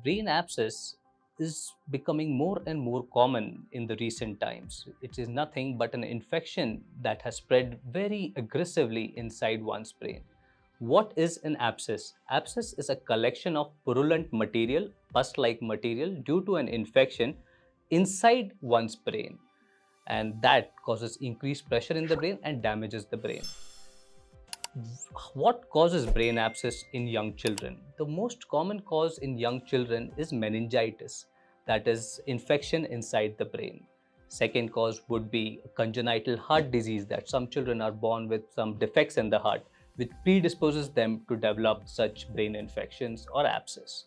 Brain abscess is becoming more and more common in the recent times. It is nothing but an infection that has spread very aggressively inside one's brain. What is an abscess? Abscess is a collection of purulent material, pus-like material due to an infection inside one's brain, and that causes increased pressure in the brain and damages the brain. What causes brain abscess in young children? The most common cause in young children is meningitis, that is, infection inside the brain. Second cause would be congenital heart disease, that some children are born with some defects in the heart, which predisposes them to develop such brain infections or abscess.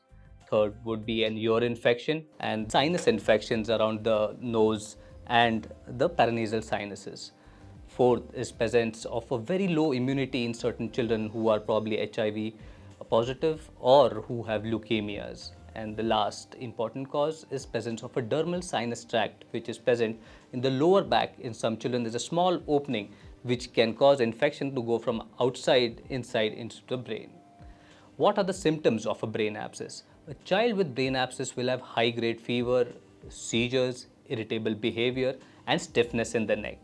Third would be an ear infection and sinus infections around the nose and the paranasal sinuses. Fourth is presence of a very low immunity in certain children who are probably HIV positive or who have leukemias. And the last important cause is presence of a dermal sinus tract, which is present in the lower back. In some children, there's a small opening which can cause infection to go from outside inside into the brain. What are the symptoms of a brain abscess? A child with brain abscess will have high grade fever, seizures, irritable behavior, and stiffness in the neck.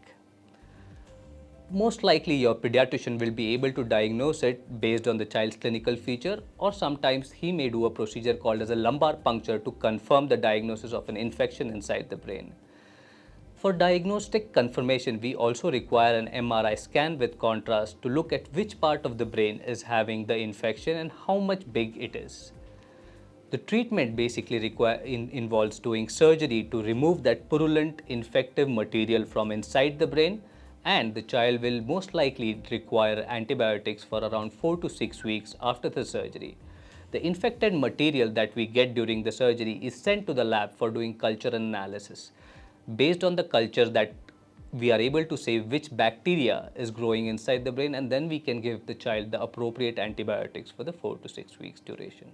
Most likely your pediatrician will be able to diagnose it based on the child's clinical feature, or sometimes he may do a procedure called as a lumbar puncture to confirm the diagnosis of an infection inside the brain. For diagnostic confirmation, we also require an MRI scan with contrast to look at which part of the brain is having the infection and how much big it is. The treatment basically involves doing surgery to remove that purulent infective material from inside the brain, and the child will most likely require antibiotics for around 4 to 6 weeks after the surgery. The infected material that we get during the surgery is sent to the lab for doing culture analysis. Based on the culture, that we are able to say which bacteria is growing inside the brain, and then we can give the child the appropriate antibiotics for the 4 to 6 weeks duration.